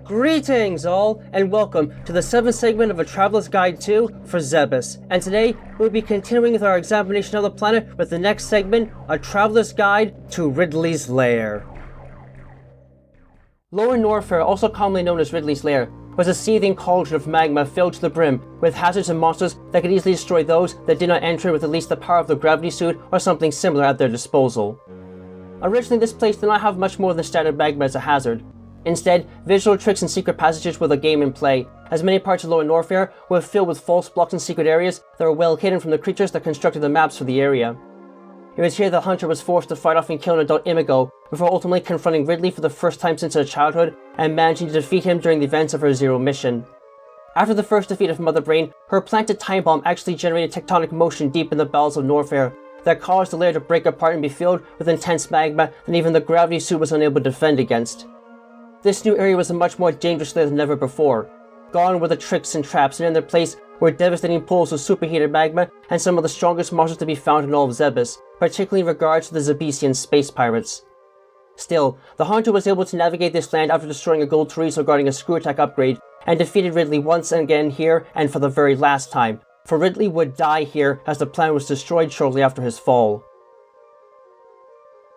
Greetings all, and welcome to the 7th segment of A Traveler's Guide to for Zebes. And today, we'll be continuing with our examination of the planet with the next segment, A Traveler's Guide to Ridley's Lair. Lower Norfair, also commonly known as Ridley's Lair, was a seething cauldron of magma filled to the brim with hazards and monsters that could easily destroy those that did not enter with at least the power of the gravity suit or something similar at their disposal. Originally, this place did not have much more than standard magma as a hazard. Instead, visual tricks and secret passages were the game in play, as many parts of Lower Norfair were filled with false blocks and secret areas that were well hidden from the creatures that constructed the maps for the area. It was here the hunter was forced to fight off and kill an adult Imago, before ultimately confronting Ridley for the first time since her childhood and managing to defeat him during the events of her Zero mission. After the first defeat of Mother Brain, her planted time bomb actually generated tectonic motion deep in the bowels of Norfair that caused the lair to break apart and be filled with intense magma that even the gravity suit was unable to defend against. This new area was a much more dangerous lair than ever before. Gone were the tricks and traps, and in their place were devastating pools of superheated magma and some of the strongest monsters to be found in all of Zebes, particularly in regards to the Zebesian space pirates. Still, the hunter was able to navigate this land after destroying a gold Chozo guarding a screw attack upgrade, and defeated Ridley once again here and for the very last time, for Ridley would die here as the planet was destroyed shortly after his fall.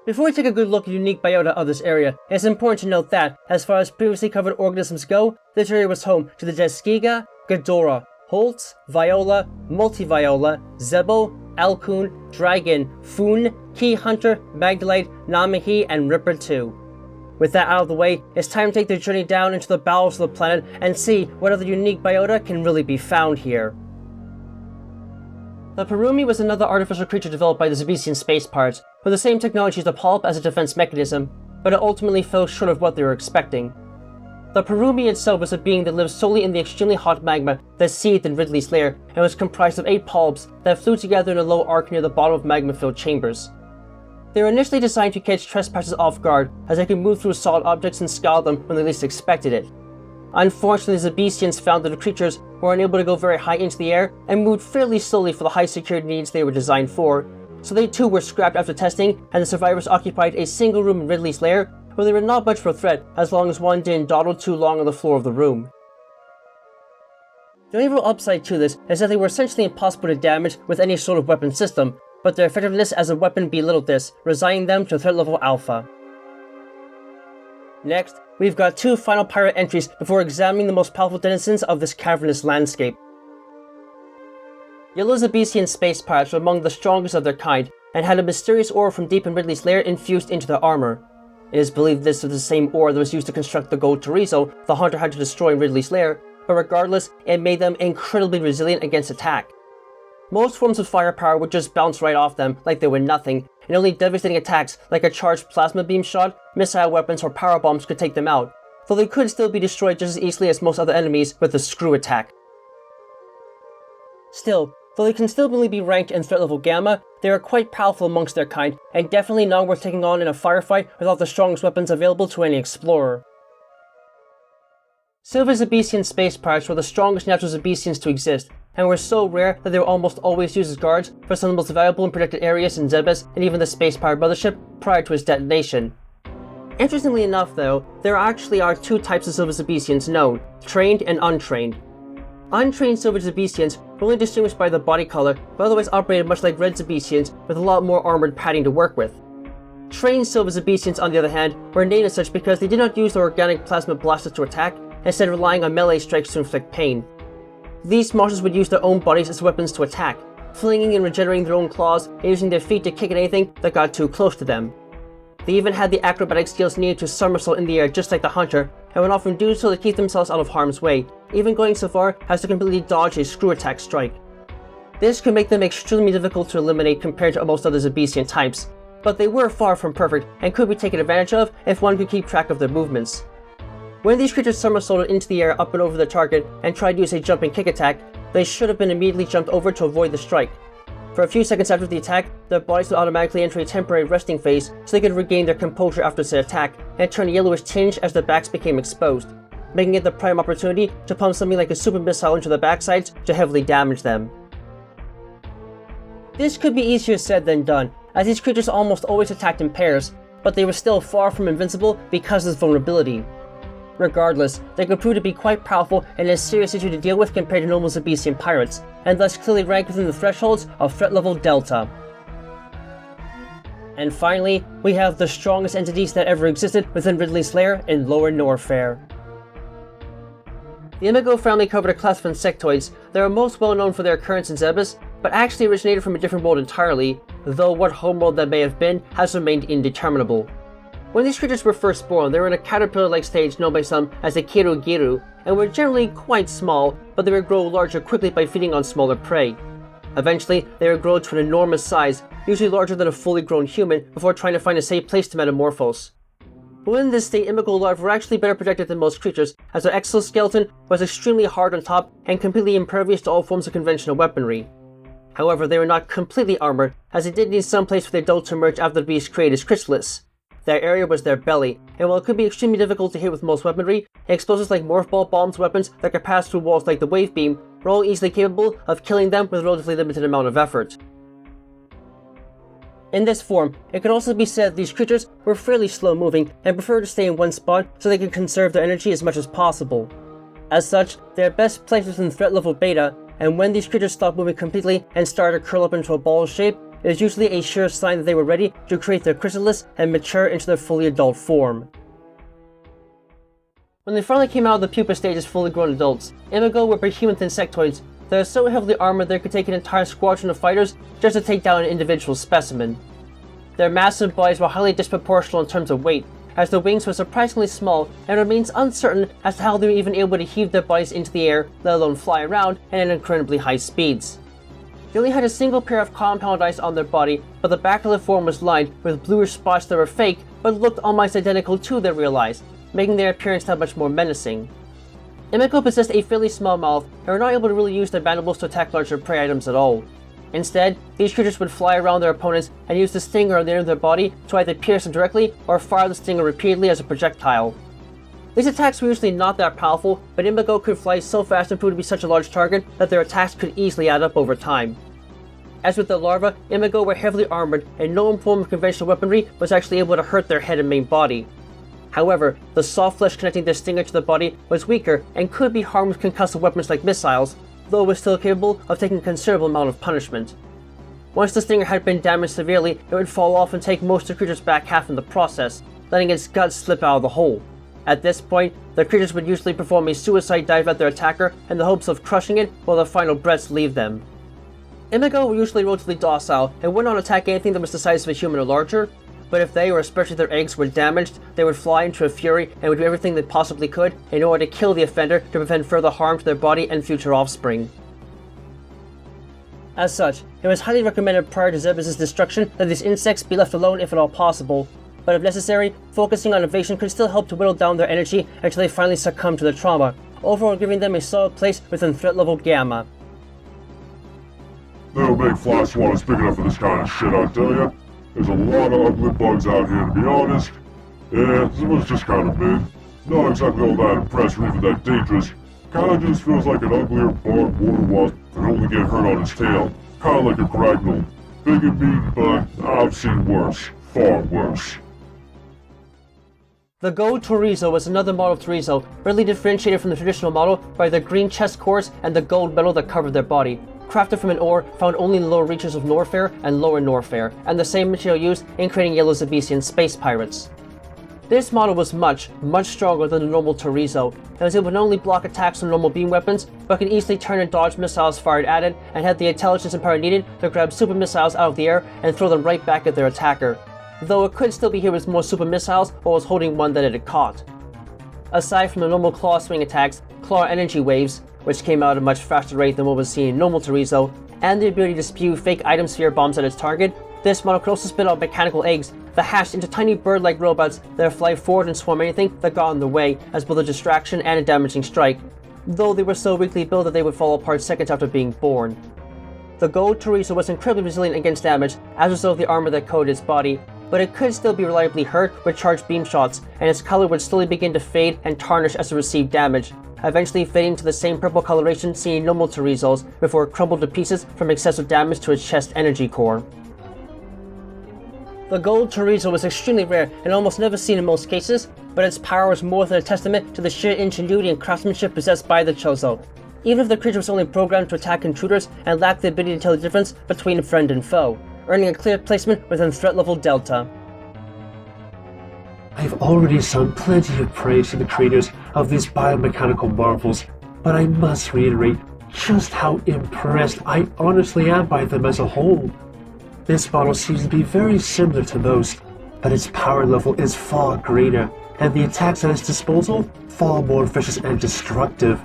Before we take a good look at the unique biota of this area, it's important to note that, as far as previously covered organisms go, this area was home to the Deskiga, Ghidorah, Holtz, Viola, Multiviola, Zebo, Alcoon, Dragon, Foon, Key Hunter, Magdalite, Namahi, and Ripper 2. With that out of the way, it's time to take the journey down into the bowels of the planet and see what other unique biota can really be found here. The Perumi was another artificial creature developed by the Zebesian space pirates, with the same technology as the polyp as a defense mechanism, but it ultimately fell short of what they were expecting. The Perumi itself was a being that lived solely in the extremely hot magma that seethed in Ridley's lair and was comprised of 8 polyps that flew together in a low arc near the bottom of magma-filled chambers. They were initially designed to catch trespassers off guard, as they could move through solid objects and scour them when they least expected it. Unfortunately, the Zebesians found that the creatures were unable to go very high into the air and moved fairly slowly for the high security needs they were designed for, so they too were scrapped after testing, and the survivors occupied a single room in Ridley's lair where they were not much of a threat as long as one didn't dawdle too long on the floor of the room. The only real upside to this is that they were essentially impossible to damage with any sort of weapon system, but their effectiveness as a weapon belittled this, resigning them to threat level alpha. Next, we've got 2 final pirate entries before examining the most powerful denizens of this cavernous landscape. Yellow Zebesian space pirates were among the strongest of their kind, and had a mysterious ore from deep in Ridley's lair infused into their armor. It is believed this was the same ore that was used to construct the gold Chozo the hunter had to destroy in Ridley's lair, but regardless, it made them incredibly resilient against attack. Most forms of firepower would just bounce right off them like they were nothing, and only devastating attacks like a charged plasma beam shot, missile weapons, or power bombs could take them out, though they could still be destroyed just as easily as most other enemies with the screw attack. Still, though they can still only be ranked in threat level Gamma, they are quite powerful amongst their kind, and definitely not worth taking on in a firefight without the strongest weapons available to any explorer. Silver Zebesian space pirates were the strongest natural Zebesians to exist, and were so rare that they were almost always used as guards for some of the most valuable and protected areas in Zebes and even the space pirate mothership prior to its detonation. Interestingly enough though, there actually are 2 types of Silver Zebesians known, trained and untrained. Untrained Silver Zebesians were only distinguished by the body color, but otherwise operated much like red Zebesians with a lot more armored padding to work with. Trained Silver Zebesians, on the other hand, were named as such because they did not use their organic plasma blasters to attack, instead relying on melee strikes to inflict pain. These monsters would use their own bodies as weapons to attack, flinging and regenerating their own claws and using their feet to kick at anything that got too close to them. They even had the acrobatic skills needed to somersault in the air just like the hunter, and would often do so to keep themselves out of harm's way, even going so far as to completely dodge a screw attack strike. This could make them extremely difficult to eliminate compared to most other Zebesian types, but they were far from perfect and could be taken advantage of if one could keep track of their movements. When these creatures somersaulted into the air up and over the target and tried to use a jump and kick attack, they should have been immediately jumped over to avoid the strike. For a few seconds after the attack, their bodies would automatically enter a temporary resting phase so they could regain their composure after said attack and turn a yellowish tinge as their backs became exposed, making it the prime opportunity to pump something like a super missile into their backsides to heavily damage them. This could be easier said than done, as these creatures almost always attacked in pairs, but they were still far from invincible because of this vulnerability. Regardless, they could prove to be quite powerful and a serious issue to deal with compared to normal Zebesian pirates, and thus clearly rank within the thresholds of threat level Delta. And finally, we have the strongest entities that ever existed within Ridley's lair in Lower Norfair. The Imago family covered a class of insectoids that are most well known for their occurrence in Zebes, but actually originated from a different world entirely, though what homeworld that may have been has remained indeterminable. When these creatures were first born, they were in a caterpillar-like stage known by some as a kiru-giru, and were generally quite small, but they would grow larger quickly by feeding on smaller prey. Eventually, they would grow to an enormous size, usually larger than a fully grown human, before trying to find a safe place to metamorphose. Within this state, Imago larvae were actually better protected than most creatures, as their exoskeleton was extremely hard on top and completely impervious to all forms of conventional weaponry. However, they were not completely armored, as they did need some place for the adult to emerge after the beast created its chrysalis. Their area was their belly, and while it could be extremely difficult to hit with most weaponry, explosives like morph ball bombs, weapons that could pass through walls like the wave beam, were all easily capable of killing them with a relatively limited amount of effort. In this form, it could also be said that these creatures were fairly slow moving and preferred to stay in one spot so they could conserve their energy as much as possible. As such, they are best placed within threat level beta, and when these creatures stop moving completely and start to curl up into a ball shape, it is usually a sure sign that they were ready to create their chrysalis and mature into their fully adult form. When they finally came out of the pupa stage as fully grown adults, Imago were behemoth insectoids that are so heavily armored they could take an entire squadron of fighters just to take down an individual specimen. Their massive bodies were highly disproportional in terms of weight, as their wings were surprisingly small, and it remains uncertain as to how they were even able to heave their bodies into the air, let alone fly around, and at incredibly high speeds. They only had a single pair of compound eyes on their body, but the back of the form was lined with bluish spots that were fake, but looked almost identical to their real eyes, making their appearance that much more menacing. Imago possessed a fairly small mouth, and were not able to really use their mandibles to attack larger prey items at all. Instead, these creatures would fly around their opponents and use the stinger on the end of their body to either pierce them directly or fire the stinger repeatedly as a projectile. These attacks were usually not that powerful, but Imago could fly so fast and prove to be such a large target that their attacks could easily add up over time. As with the larvae, Imago were heavily armored, and no form of conventional weaponry was actually able to hurt their head and main body. However, the soft flesh connecting their stinger to the body was weaker and could be harmed with concussive weapons like missiles, though it was still capable of taking a considerable amount of punishment. Once the stinger had been damaged severely, it would fall off and take most of the creature's back half in the process, letting its guts slip out of the hole. At this point, the creatures would usually perform a suicide dive at their attacker in the hopes of crushing it while their final breaths leave them. Imago were usually relatively docile and would not attack anything that was the size of a human or larger, but if they, or especially their eggs, were damaged, they would fly into a fury and would do everything they possibly could in order to kill the offender to prevent further harm to their body and future offspring. As such, it was highly recommended prior to Zebes' destruction that these insects be left alone if at all possible, but if necessary, focusing on evasion could still help to whittle down their energy until they finally succumb to the trauma, overall giving them a solid place within threat level Gamma. They'll make fly swatters big enough for this kind of shit, I tell ya. There's a lot of ugly bugs out here, to be honest. Yeah, this was just kind of big. Not exactly all that impressed or even that dangerous. Kinda just feels like an uglier barbed water wasp that only get hurt on its tail. Kinda like a gragnole. Big and mean, but I've seen worse. Far worse. The Gold Chorizo was another model of Chorizo, really differentiated from the traditional model by their green chest cores and the gold metal that covered their body, crafted from an ore found only in the lower reaches of Norfair and Lower Norfair, and the same material used in creating yellow Zebesian space pirates. This model was much stronger than the normal Chorizo, and was able to not only block attacks from normal beam weapons, but could easily turn and dodge missiles fired at it, and had the intelligence and power needed to grab super missiles out of the air and throw them right back at their attacker, though it could still be hit with more super missiles while was holding one that it had caught. Aside from the normal claw swing attacks, claw energy waves, which came out at a much faster rate than what was seen in normal Chorizo, and the ability to spew fake item sphere bombs at its target, this model could also spit out mechanical eggs that hatched into tiny bird-like robots that fly forward and swarm anything that got in the way as both a distraction and a damaging strike, though they were so weakly built that they would fall apart seconds after being born. The Gold Chorizo was incredibly resilient against damage, as was so the armor that coated its body, but it could still be reliably hurt with charged beam shots, and its color would slowly begin to fade and tarnish as it received damage, eventually fading to the same purple coloration seen in normal Chorizos before it crumbled to pieces from excessive damage to its chest energy core. The gold chorizo was extremely rare and almost never seen in most cases, but its power was more than a testament to the sheer ingenuity and craftsmanship possessed by the Chozo. Even if the creature was only programmed to attack intruders and lacked the ability to tell the difference between friend and foe, earning a clear placement within threat level delta. I've already sung plenty of praise to the creators of these biomechanical marvels, but I must reiterate just how impressed I honestly am by them as a whole. This model seems to be very similar to most, but its power level is far greater, and the attacks at its disposal far more vicious and destructive.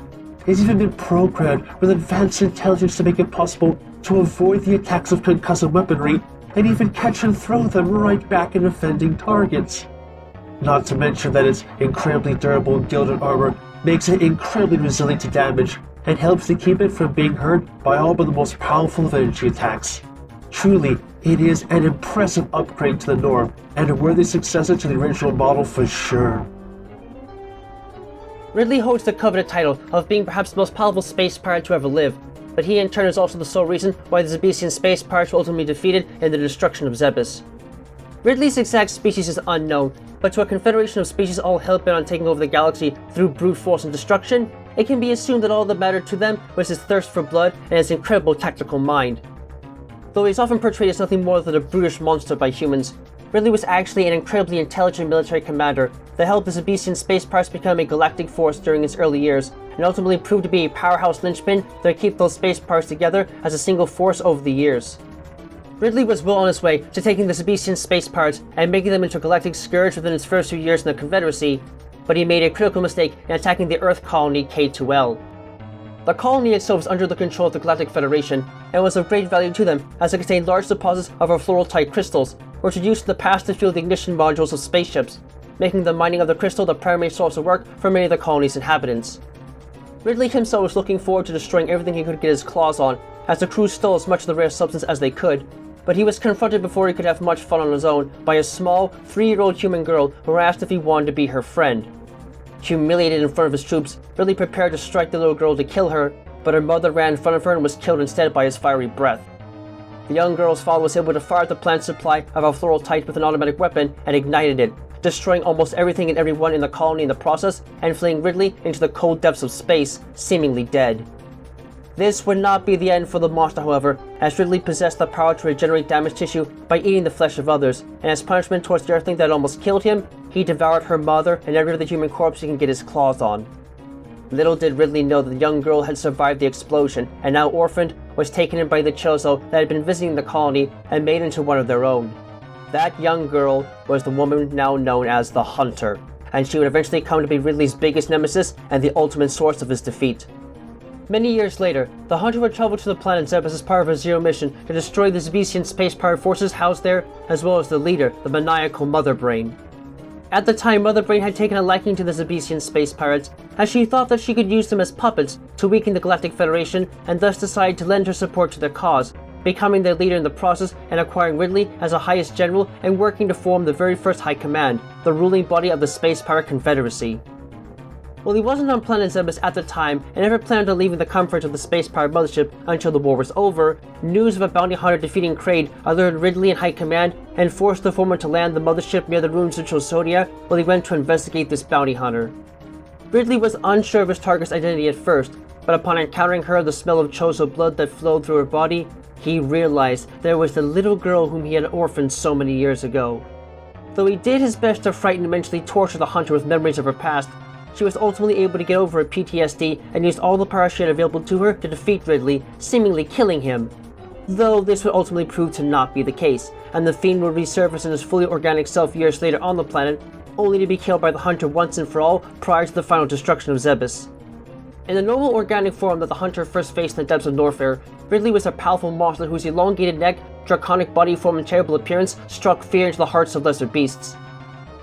It's even been programmed with advanced intelligence to make it possible to avoid the attacks of concussive weaponry and even catch and throw them right back at offending targets. Not to mention that its incredibly durable gilded armor makes it incredibly resilient to damage and helps to keep it from being hurt by all but the most powerful of energy attacks. Truly, it is an impressive upgrade to the norm and a worthy successor to the original model for sure. Ridley holds the coveted title of being perhaps the most powerful space pirate to ever live, but he in turn is also the sole reason why the Zebesian space pirates were ultimately defeated in the destruction of Zebes. Ridley's exact species is unknown, but to a confederation of species all hell-bent on taking over the galaxy through brute force and destruction, it can be assumed that all that mattered to them was his thirst for blood and his incredible tactical mind. Though he's often portrayed as nothing more than a brutish monster by humans, Ridley was actually an incredibly intelligent military commander that helped the Zebesian space pirates become a galactic force during his early years, and ultimately proved to be a powerhouse linchpin that kept those space pirates together as a single force over the years. Ridley was well on his way to taking the Zebesian space pirates and making them into a galactic scourge within his first few years in the Confederacy, but he made a critical mistake in attacking the Earth colony K2L. The colony itself was under the control of the Galactic Federation and was of great value to them as it contained large deposits of fluorite crystals, which were used in the past to fuel the ignition modules of spaceships, making the mining of the crystal the primary source of work for many of the colony's inhabitants. Ridley himself was looking forward to destroying everything he could get his claws on, as the crew stole as much of the rare substance as they could, but he was confronted before he could have much fun on his own by a small, 3-year-old human girl who asked if he wanted to be her friend. Humiliated in front of his troops, Ridley prepared to strike the little girl to kill her, but her mother ran in front of her and was killed instead by his fiery breath. The young girl's father was able to fire the plant's supply of fluorite with an automatic weapon and ignited it, destroying almost everything and everyone in the colony in the process and fleeing Ridley into the cold depths of space, seemingly dead. This would not be the end for the monster, however, as Ridley possessed the power to regenerate damaged tissue by eating the flesh of others, and as punishment towards the Earthling that almost killed him, he devoured her mother and every other human corpse he can get his claws on. Little did Ridley know that the young girl had survived the explosion, and now orphaned, was taken in by the Chozo that had been visiting the colony and made into one of their own. That young girl was the woman now known as the Hunter, and she would eventually come to be Ridley's biggest nemesis and the ultimate source of his defeat. Many years later, the Hunter would travel to the planet Zebes as part of a Zero mission to destroy the Zebesian space pirate forces housed there, as well as the leader, the maniacal Mother Brain. At the time, Mother Brain had taken a liking to the Zebesian space pirates, as she thought that she could use them as puppets to weaken the Galactic Federation, and thus decided to lend her support to their cause, becoming their leader in the process and acquiring Ridley as a highest general and working to form the very first High Command, the ruling body of the Space Pirate Confederacy. While he wasn't on Planet Zebes at the time and never planned on leaving the comfort of the space pirate mothership until the war was over, news of a bounty hunter defeating Kraid alerted Ridley in High Command and forced the former to land the mothership near the ruins of Chozo while he went to investigate this bounty hunter. Ridley was unsure of his target's identity at first, but upon encountering her, the smell of Chozo blood that flowed through her body, he realized there was the little girl whom he had orphaned so many years ago. Though he did his best to frighten and eventually torture the hunter with memories of her past, she was ultimately able to get over her PTSD and used all the power she had available to her to defeat Ridley, seemingly killing him. Though this would ultimately prove to not be the case, and the Fiend would resurface in his fully organic self years later on the planet, only to be killed by the Hunter once and for all prior to the final destruction of Zebes. In the normal organic form that the Hunter first faced in the depths of Norfair, Ridley was a powerful monster whose elongated neck, draconic body form and terrible appearance struck fear into the hearts of lesser beasts.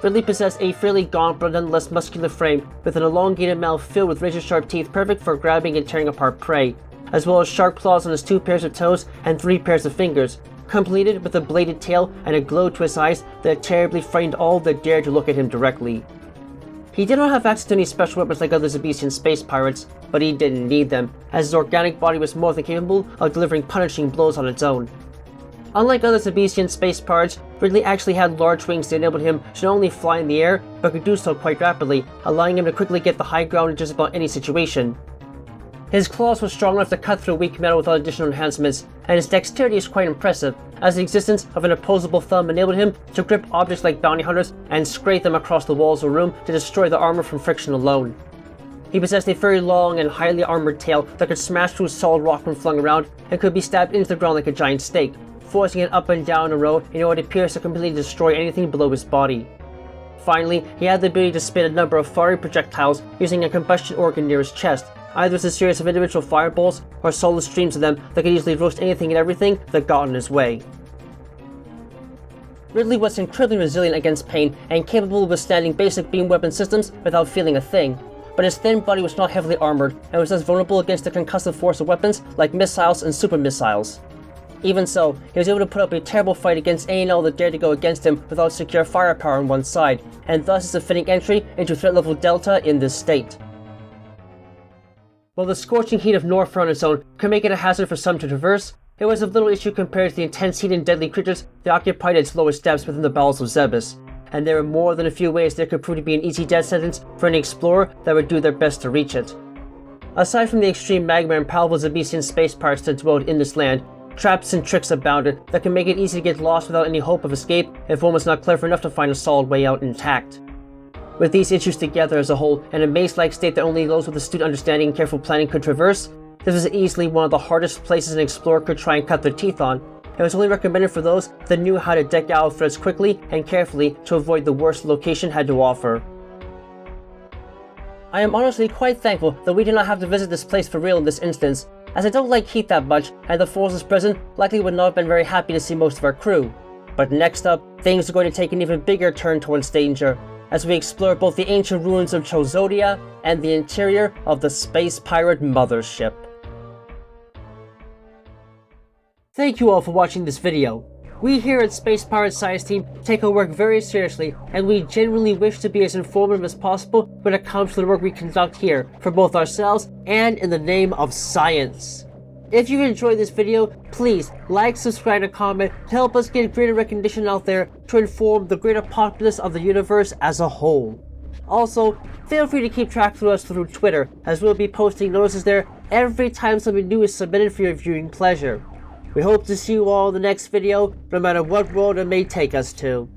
Ridley possessed a fairly gaunt but nonetheless muscular frame with an elongated mouth filled with razor-sharp teeth perfect for grabbing and tearing apart prey, as well as sharp claws on his 2 pairs of toes and 3 pairs of fingers, completed with a bladed tail and a glow to his eyes that terribly frightened all that dared to look at him directly. He did not have access to any special weapons like other Zebesian space pirates, but he didn't need them, as his organic body was more than capable of delivering punishing blows on its own. Unlike other Zebesian space pirates, Ridley actually had large wings that enabled him to not only fly in the air, but could do so quite rapidly, allowing him to quickly get the high ground in just about any situation. His claws were strong enough to cut through weak metal without additional enhancements, and his dexterity is quite impressive, as the existence of an opposable thumb enabled him to grip objects like bounty hunters and scrape them across the walls of a room to destroy the armor from friction alone. He possessed a very long and highly armored tail that could smash through solid rock when flung around, and could be stabbed into the ground like a giant stake, forcing it up and down a row in order to pierce and completely destroy anything below his body. Finally, he had the ability to spit a number of fiery projectiles using a combustion organ near his chest, either as a series of individual fireballs or solid streams of them that could easily roast anything and everything that got in his way. Ridley was incredibly resilient against pain and capable of withstanding basic beam weapon systems without feeling a thing, but his thin body was not heavily armored and was thus vulnerable against the concussive force of weapons like missiles and super missiles. Even so, he was able to put up a terrible fight against any and all that dared to go against him without secure firepower on one side, and thus is a fitting entry into threat level Delta in this state. While the scorching heat of Norfair on its own could make it a hazard for some to traverse, it was of little issue compared to the intense heat and deadly creatures that occupied its lowest depths within the bowels of Zebes, and there were more than a few ways there could prove to be an easy death sentence for any explorer that would do their best to reach it. Aside from the extreme magma and powerful Zebesian space pirates that dwelled in this land, traps and tricks abounded that can make it easy to get lost without any hope of escape if one was not clever enough to find a solid way out intact. With these issues together as a whole, and a maze-like state that only those with astute understanding and careful planning could traverse, this was easily one of the hardest places an explorer could try and cut their teeth on, and was only recommended for those that knew how to deck out threats quickly and carefully to avoid the worst the location had to offer. I am honestly quite thankful that we did not have to visit this place for real in this instance, as I don't like heat that much, and the forces present likely would not have been very happy to see most of our crew. But next up, things are going to take an even bigger turn towards danger, as we explore both the ancient ruins of Chozo and the interior of the space pirate mothership. Thank you all for watching this video. We here at Space Pirate Science Team take our work very seriously, and we genuinely wish to be as informative as possible when it comes to the work we conduct here, for both ourselves and in the name of science. If you enjoyed this video, please like, subscribe, and comment to help us get greater recognition out there to inform the greater populace of the universe as a whole. Also, feel free to keep track of us through Twitter, as we'll be posting notices there every time something new is submitted for your viewing pleasure. We hope to see you all in the next video, no matter what world it may take us to.